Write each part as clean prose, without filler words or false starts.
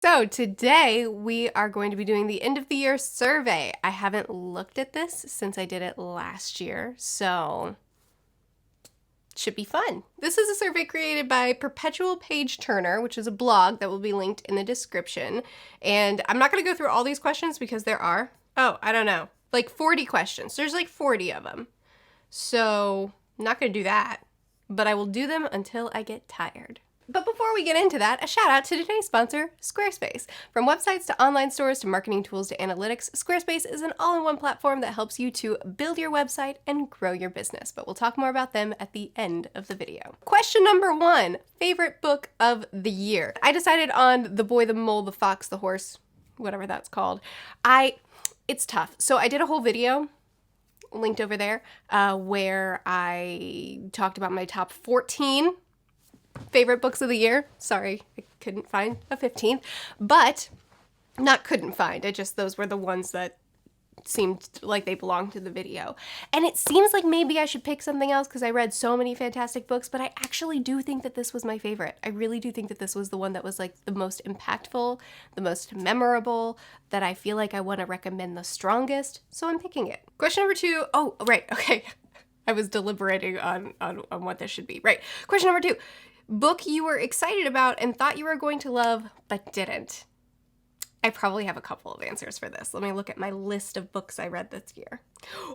So today we are going to be doing the end of the year survey. I haven't looked at this since I did it last year, so it should be fun. This is a survey created by Perpetual Page Turner, which is a blog that will be linked in the description. And I'm not going to go through all these questions because there are, I don't know, like 40 questions. There's like 40 of them. So I'm not going to do that, but I will do them until I get tired. But before we get into that, a shout out to today's sponsor, Squarespace. From websites to online stores to marketing tools to analytics, Squarespace is an all-in-one platform that helps you to build your website and grow your business. But we'll talk more about them at the end of the video. Question number 1, favorite book of the year. I decided on The Boy, the Mole, the Fox, the Horse, whatever that's called. It's tough. So I did a whole video linked over there where I talked about my top 14 favorite books of the year. Sorry, I couldn't find a 15th, but not couldn't find. Those were the ones that seemed like they belonged to the video. And it seems like maybe I should pick something else because I read so many fantastic books, but I actually do think that this was my favorite. I really do think that this was the one that was like the most impactful, the most memorable, that I feel like I want to recommend the strongest, so I'm picking it. Question number 2. Oh, right, okay. I was deliberating on what this should be. Right, question number 2. Book you were excited about and thought you were going to love, but didn't. I probably have a couple of answers for this. Let me look at my list of books I read this year.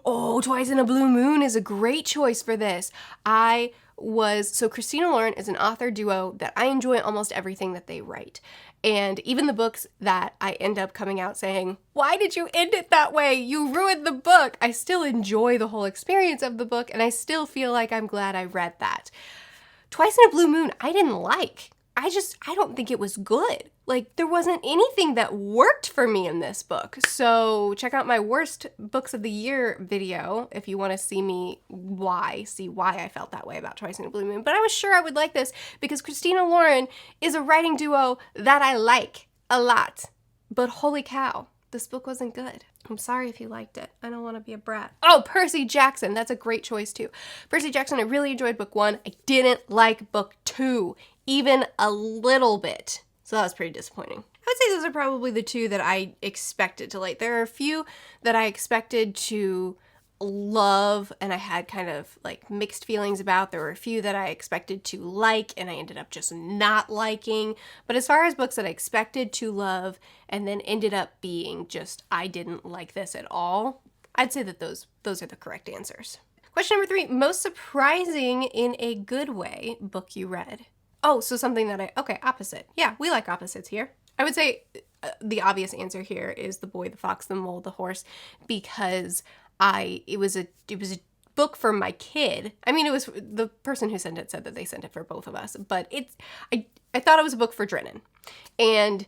Oh, Twice in a Blue Moon is a great choice for this. So Christina Lauren is an author duo that I enjoy almost everything that they write. And even the books that I end up coming out saying, why did you end it that way? You ruined the book. I still enjoy the whole experience of the book, and I still feel like I'm glad I read that. Twice in a Blue Moon, I didn't like. I don't think it was good. Like, there wasn't anything that worked for me in this book. So check out my worst books of the year video if you want to see why I felt that way about Twice in a Blue Moon. But I was sure I would like this because Christina Lauren is a writing duo that I like a lot. But holy cow, this book wasn't good. I'm sorry if you liked it. I don't want to be a brat. Oh, Percy Jackson. That's a great choice too. Percy Jackson, I really enjoyed book 1. I didn't like book 2, even a little bit. So that was pretty disappointing. I would say those are probably the 2 that I expected to like. There are a few that I expected to love and I had kind of like mixed feelings about. There were a few that I expected to like and I ended up just not liking. But as far as books that I expected to love and then ended up being just, I didn't like this at all, I'd say that those are the correct answers. Question number 3, most surprising in a good way book you read. Oh, so something that opposite. Yeah, we like opposites here. I would say the obvious answer here is The Boy, the Fox, the Mole, the Horse, because it was a book for my kid. I mean, it was the person who sent it said that they sent it for both of us, but I thought it was a book for Drennan, and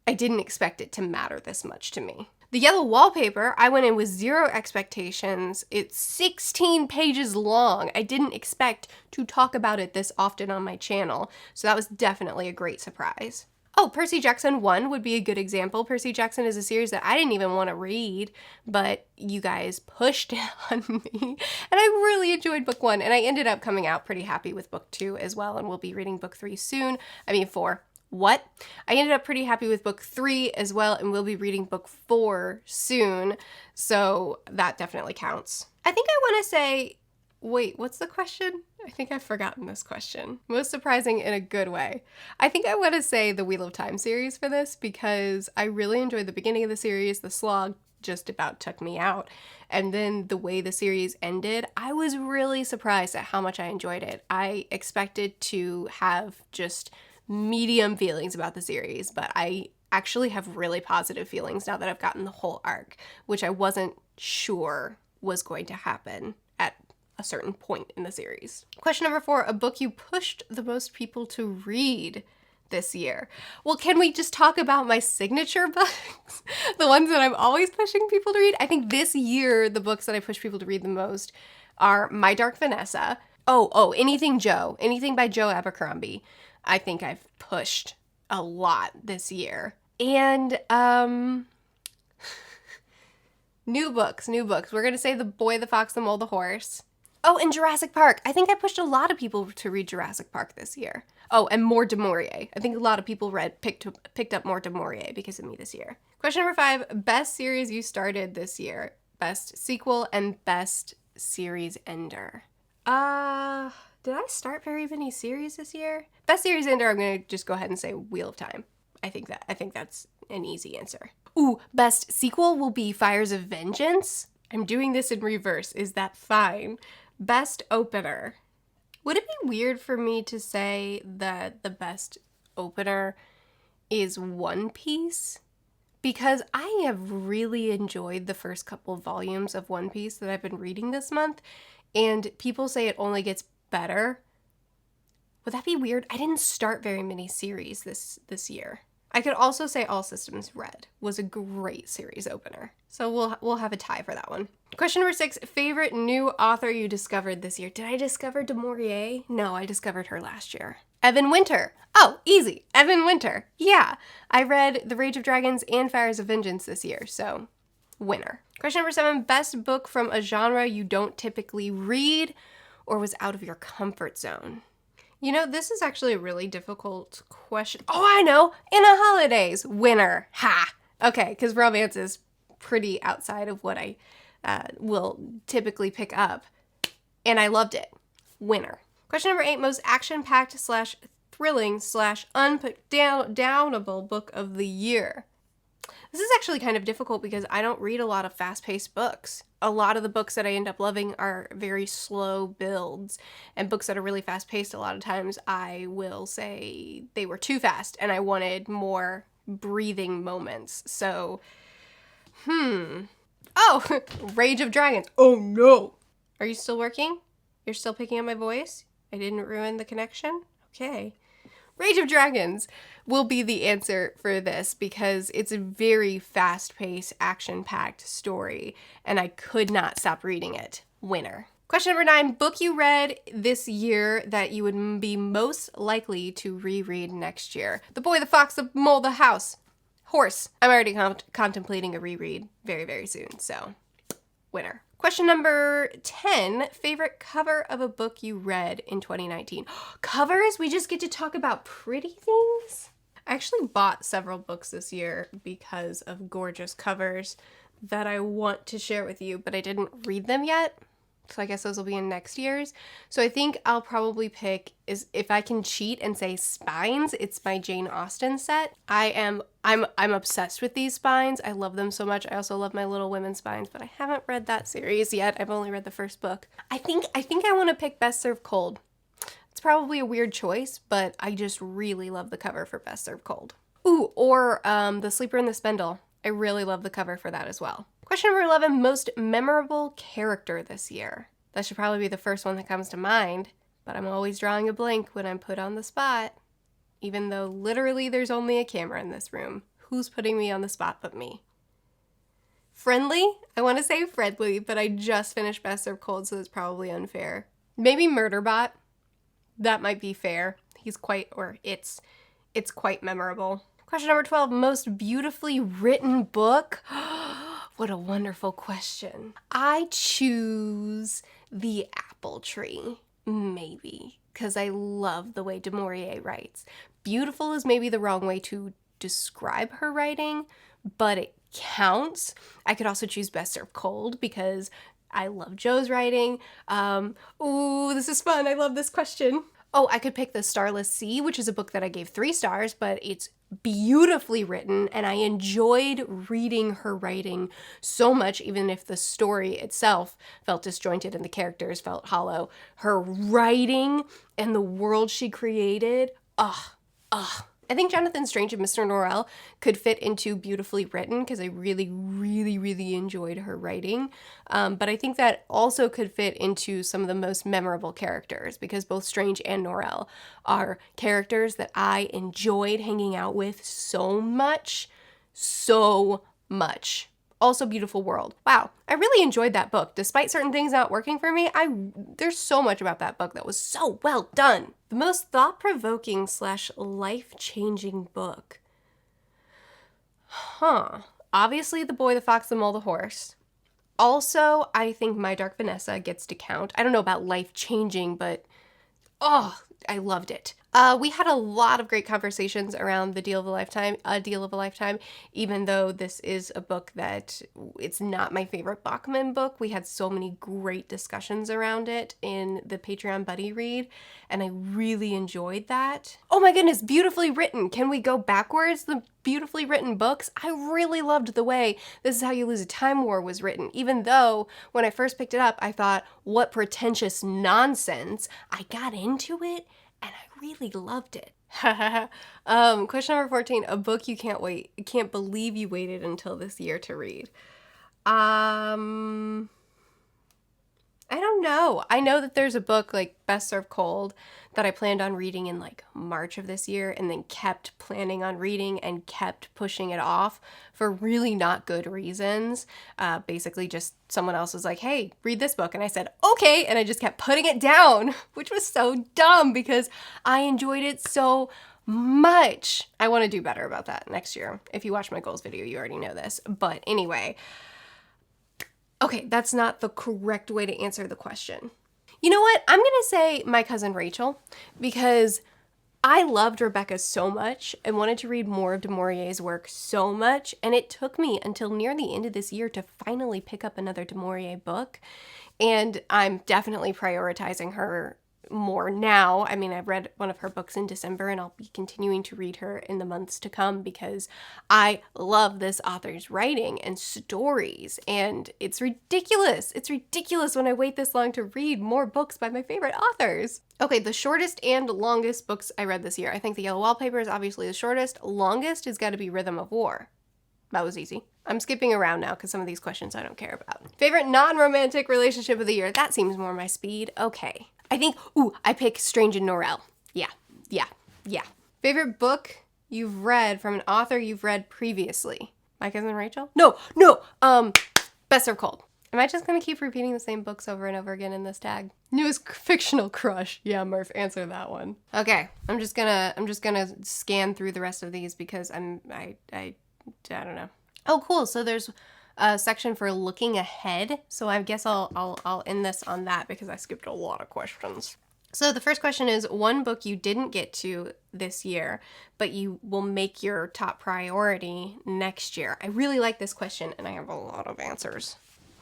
I didn't expect it to matter this much to me. The Yellow Wallpaper, I went in with 0 expectations. It's 16 pages long. I didn't expect to talk about it this often on my channel, so that was definitely a great surprise. Oh, Percy Jackson 1 would be a good example. Percy Jackson is a series that I didn't even want to read, but you guys pushed it on me. And I really enjoyed book 1, and I ended up coming out pretty happy with book 2 as well, and we'll be reading book 3 soon. 4. What? I ended up pretty happy with book 3 as well, and we'll be reading book 4 soon, so that definitely counts. I think I want to say, wait, what's the question? I think I've forgotten this question. Most surprising in a good way. I think I want to say the Wheel of Time series for this because I really enjoyed the beginning of the series. The slog just about took me out. And then the way the series ended, I was really surprised at how much I enjoyed it. I expected to have just medium feelings about the series, but I actually have really positive feelings now that I've gotten the whole arc, which I wasn't sure was going to happen at a certain point in the series. Question number 4, a book you pushed the most people to read this year. Well, can we just talk about my signature books? The ones that I'm always pushing people to read? I think this year, the books that I push people to read the most are My Dark Vanessa. Anything by Joe Abercrombie. I think I've pushed a lot this year. And, new books. We're gonna say The Boy, the Fox, the Mole, the Horse. Oh, and Jurassic Park. I think I pushed a lot of people to read Jurassic Park this year. Oh, and more du Maurier. I think a lot of people picked up more du Maurier because of me this year. Question number 5, best series you started this year. Best sequel and best series ender. Did I start very many series this year? Best series ender, I'm going to just go ahead and say Wheel of Time. I think that's an easy answer. Ooh, best sequel will be Fires of Vengeance. I'm doing this in reverse. Is that fine? Best opener. Would it be weird for me to say that the best opener is One Piece? Because I have really enjoyed the first couple of volumes of One Piece that I've been reading this month, and people say it only gets better. Would that be weird? I didn't start very many series this year. I could also say All Systems Red was a great series opener. So we'll have a tie for that one. Question number 6, favorite new author you discovered this year. Did I discover du Maurier? No, I discovered her last year. Evan Winter. Oh, easy. Evan Winter. Yeah. I read The Rage of Dragons and Fires of Vengeance this year, so winner. Question number 7, best book from a genre you don't typically read or was out of your comfort zone. You know, this is actually a really difficult question. Oh, I know. In a Holidays. Winner. Ha! Okay, because romance is pretty outside of what I will typically pick up. And I loved it. Winner. Question number 8, most action-packed / thrilling / downable book of the year. This is actually kind of difficult because I don't read a lot of fast-paced books. A lot of the books that I end up loving are very slow builds, and books that are really fast-paced, a lot of times I will say they were too fast and I wanted more breathing moments. So, Oh, Rage of Dragons. Oh no. Are you still working? You're still picking up my voice? I didn't ruin the connection? Okay. Rage of Dragons will be the answer for this because it's a very fast-paced, action-packed story, and I could not stop reading it. Winner. Question number 9, book you read this year that you would be most likely to reread next year. The Boy, the Fox, the Mole, the Horse. I'm already contemplating a reread very, very soon, so winner. Question number 10, favorite cover of a book you read in 2019. Covers? We just get to talk about pretty things? I actually bought several books this year because of gorgeous covers that I want to share with you, but I didn't read them yet. So I guess those will be in next year's. So I think I'll probably pick, if I can cheat and say spines, it's my Jane Austen set. I'm obsessed with these spines. I love them so much. I also love my Little Women spines, but I haven't read that series yet. I've only read the first book. I think I want to pick Best Served Cold. It's probably a weird choice, but I just really love the cover for Best Served Cold. Ooh, or The Sleeper and the Spindle. I really love the cover for that as well. Question number 11, most memorable character this year. That should probably be the first one that comes to mind, but I'm always drawing a blank when I'm put on the spot, even though literally there's only a camera in this room. Who's putting me on the spot but me? Friendly? I want to say friendly, but I just finished Best Served Cold, so it's probably unfair. Maybe Murderbot. That might be fair. It's quite memorable. Question number 12, most beautifully written book. What a wonderful question. I choose The Apple Tree, maybe, because I love the way du Maurier writes. Beautiful is maybe the wrong way to describe her writing, but it counts. I could also choose Best Served Cold because I love Joe's writing. Ooh, this is fun. I love this question. Oh, I could pick The Starless Sea, which is a book that I gave 3 stars, but it's beautifully written, and I enjoyed reading her writing so much, even if the story itself felt disjointed and the characters felt hollow. Her writing and the world she created, I think Jonathan Strange and Mr. Norrell could fit into beautifully written because I really, really, really enjoyed her writing. But I think that also could fit into some of the most memorable characters because both Strange and Norrell are characters that I enjoyed hanging out with so much. Also Beautiful World. Wow, I really enjoyed that book. Despite certain things not working for me, there's so much about that book that was so well done. The most thought-provoking / life-changing book. Obviously The Boy, the Fox, the Mole, the Horse. Also, I think My Dark Vanessa gets to count. I don't know about life-changing, but I loved it. We had a lot of great conversations around The Deal of a Lifetime, A Deal of a Lifetime, even though this is a book that it's not my favorite Bachman book. We had so many great discussions around it in the Patreon buddy read, and I really enjoyed that. Oh my goodness, beautifully written. Can we go backwards? The beautifully written books. I really loved the way This Is How You Lose a Time War was written, even though when I first picked it up, I thought, what pretentious nonsense. I got into it and I really loved it. Question number 14, a book you can't believe you waited until this year to read. I don't know. I know that there's a book like Best Served Cold that I planned on reading in like March of this year and then kept planning on reading and kept pushing it off for really not good reasons. Basically just someone else was like, hey, read this book. And I said, okay. And I just kept putting it down, which was so dumb because I enjoyed it so much. I want to do better about that next year. If you watch my goals video, you already know this. But anyway, okay, that's not the correct way to answer the question. You know what? I'm going to say My Cousin Rachel because I loved Rebecca so much and wanted to read more of du Maurier's work so much, and it took me until near the end of this year to finally pick up another du Maurier book, and I'm definitely prioritizing her more now. I mean, I've read one of her books in December and I'll be continuing to read her in the months to come because I love this author's writing and stories, and it's ridiculous. It's ridiculous when I wait this long to read more books by my favorite authors. Okay, the shortest and longest books I read this year. I think The Yellow Wallpaper is obviously the shortest. Longest has got to be Rhythm of War. That was easy. I'm skipping around now because some of these questions I don't care about. Favorite non-romantic relationship of the year. That seems more my speed. Okay. I pick Strange and Norel. Yeah. Favorite book you've read from an author you've read previously. My Cousin Rachel? No. Best Served Cold. Am I just gonna keep repeating the same books over and over again in this tag? Newest fictional crush. Yeah, Murph, answer that one. Okay, I'm just gonna scan through the rest of these because I don't know. Oh, cool. So there's a section for looking ahead. So I guess I'll end this on that because I skipped a lot of questions. So the first question is one book you didn't get to this year, but you will make your top priority next year. I really like this question and I have a lot of answers.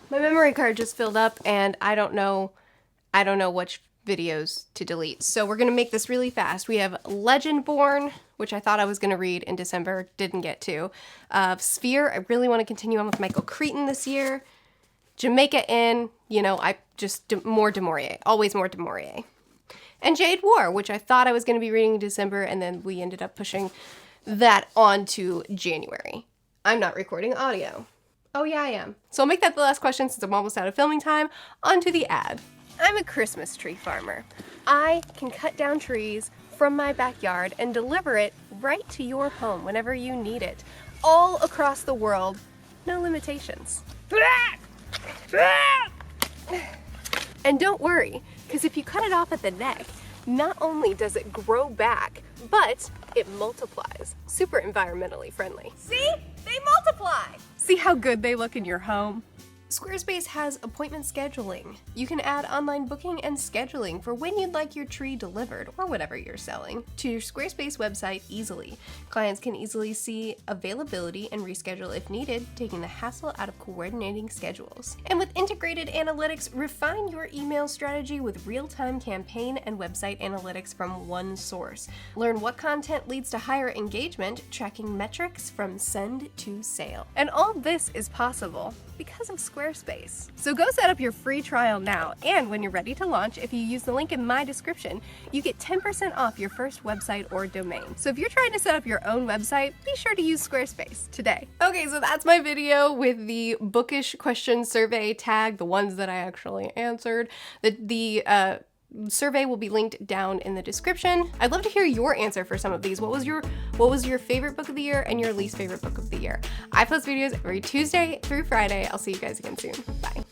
My memory card just filled up and I don't know which videos to delete. So we're going to make this really fast. We have Legendborn, which I thought I was going to read in December, didn't get to. Sphere, I really want to continue on with Michael Crichton this year. Jamaica Inn, more du Maurier, always more du Maurier. And Jade War, which I thought I was going to be reading in December, and then we ended up pushing that on to January. I'm not recording audio. Oh yeah, I am. So I'll make that the last question since I'm almost out of filming time. On to the ad. I'm a Christmas tree farmer. I can cut down trees from my backyard and deliver it right to your home whenever you need it. All across the world, no limitations. And don't worry, because if you cut it off at the neck, not only does it grow back, but it multiplies. Super environmentally friendly. See? They multiply! See how good they look in your home? Squarespace has appointment scheduling. You can add online booking and scheduling for when you'd like your tree delivered or whatever you're selling to your Squarespace website easily. Clients can easily see availability and reschedule if needed, taking the hassle out of coordinating schedules. And with integrated analytics, refine your email strategy with real-time campaign and website analytics from one source. Learn what content leads to higher engagement, tracking metrics from send to sale. And all this is possible because of Squarespace. So go set up your free trial now, and when you're ready to launch, if you use the link in my description, you get 10% off your first website or domain. So if you're trying to set up your own website, be sure to use Squarespace today. Okay, so that's my video with the bookish question survey tag, the ones that I actually answered. The survey will be linked down in the description. I'd love to hear your answer for some of these. What was your favorite book of the year and your least favorite book of the year? I post videos every Tuesday through Friday. I'll see you guys again soon. Bye.